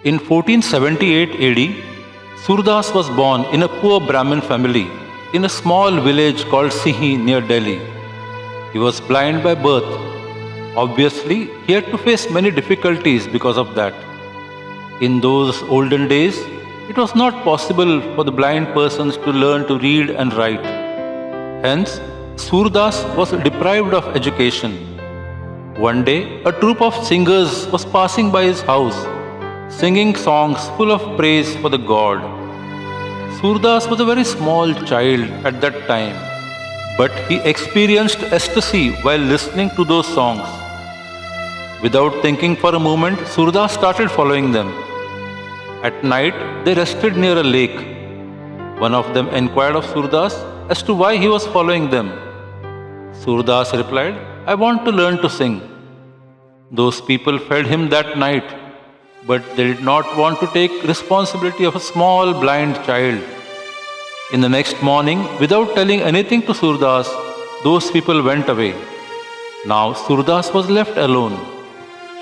In 1478 AD, Surdas was born in a poor Brahmin family in a small village called Sihi near Delhi. He was blind by birth. Obviously, he had to face many difficulties because of that. In those olden days, it was not possible for the blind persons to learn to read and write. Hence, Surdas was deprived of education. One day, a troop of singers was passing by his house, singing songs full of praise for the god. Surdas was a very small child at that time, but he experienced ecstasy while listening to those songs. Without thinking for a moment, Surdas started following them. At night, they rested near a lake. One of them inquired of Surdas as to why he was following them. Surdas replied, "I want to learn to sing." Those people fed him that night, but they did not want to take responsibility of a small blind child. In the next morning, without telling anything to Surdas, those people went away. Now Surdas was left alone.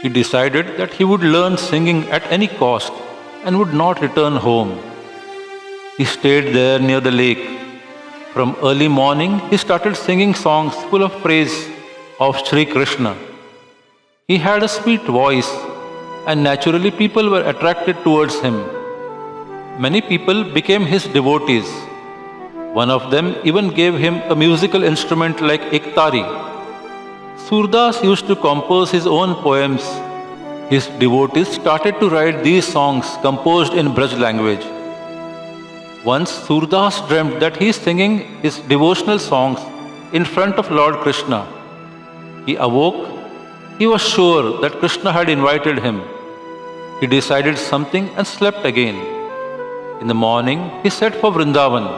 He decided that he would learn singing at any cost and would not return home. He stayed there near the lake. From early morning, he started singing songs full of praise of Sri Krishna. He had a sweet voice, and naturally people were attracted towards him. Many people became his devotees. One of them even gave him a musical instrument like iktari. Surdas used to compose his own poems. His devotees started to write these songs composed in Braj language. Once Surdas dreamt that he is singing his devotional songs in front of Lord Krishna. He awoke. He was sure that Krishna had invited him. He decided something and slept again. In the morning, he set for Vrindavan.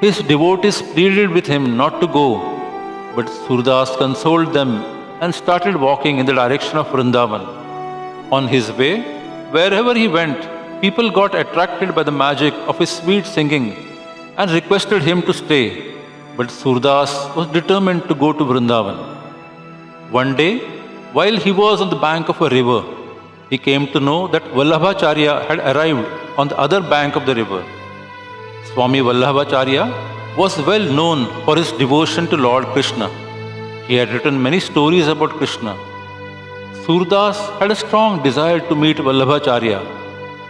His devotees pleaded with him not to go, but Surdas consoled them and started walking in the direction of Vrindavan. On his way, wherever he went, people got attracted by the magic of his sweet singing and requested him to stay, but Surdas was determined to go to Vrindavan. One day, while he was on the bank of a river, he came to know that Vallabhacharya had arrived on the other bank of the river. Swami Vallabhacharya was well known for his devotion to Lord Krishna. He had written many stories about Krishna. Surdas had a strong desire to meet Vallabhacharya,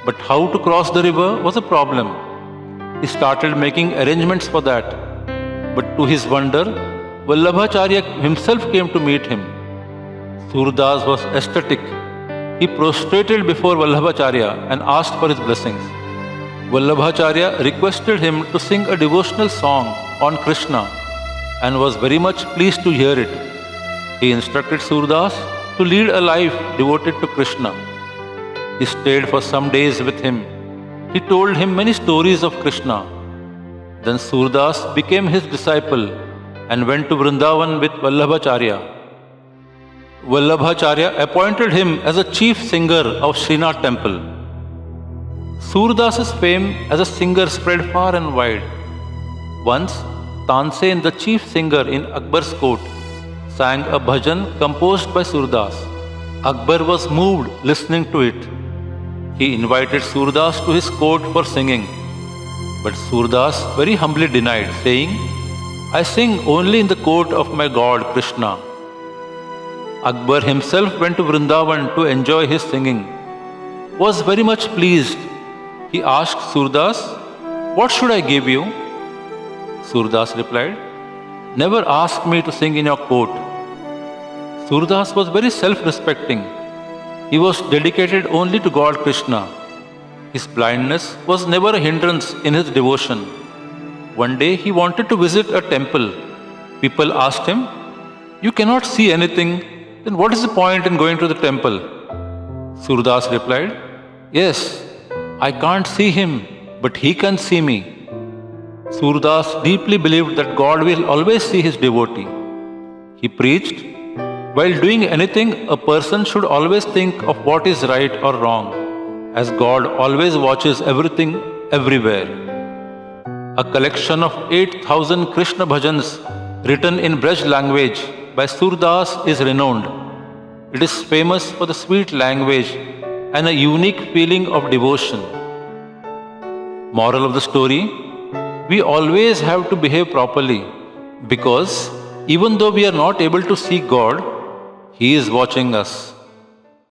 but how to cross the river was a problem. He started making arrangements for that, but to his wonder, Vallabhacharya himself came to meet him. Surdas was ecstatic. He prostrated before Vallabhacharya and asked for his blessings. Vallabhacharya requested him to sing a devotional song on Krishna and was very much pleased to hear it. He instructed Surdas to lead a life devoted to Krishna. He stayed for some days with him. He told him many stories of Krishna. Then Surdas became his disciple and went to Vrindavan with Vallabhacharya. Vallabhacharya appointed him as a chief singer of Srinath temple. Surdas's fame as a singer spread far and wide. Once, Tansen, the chief singer in Akbar's court, sang a bhajan composed by Surdas. Akbar was moved listening to it. He invited Surdas to his court for singing. But Surdas very humbly denied, saying, "I sing only in the court of my god Krishna." Akbar himself went to Vrindavan to enjoy his singing. Was very much pleased. He asked Surdas, "What should I give you?" Surdas replied, "Never ask me to sing in your court." Surdas was very self-respecting. He was dedicated only to God Krishna. His blindness was never a hindrance in his devotion. One day he wanted to visit a temple. People asked him, "You cannot see anything, then what is the point in going to the temple?" Surdas replied, "Yes, I can't see him, but he can see me." Surdas deeply believed that God will always see his devotee. He preached, while doing anything, a person should always think of what is right or wrong, as God always watches everything everywhere. A collection of 8,000 Krishna bhajans written in Braj language by Surdas is renowned. It is famous for the sweet language and a unique feeling of devotion. Moral of the story: we always have to behave properly because even though we are not able to see God, He is watching us.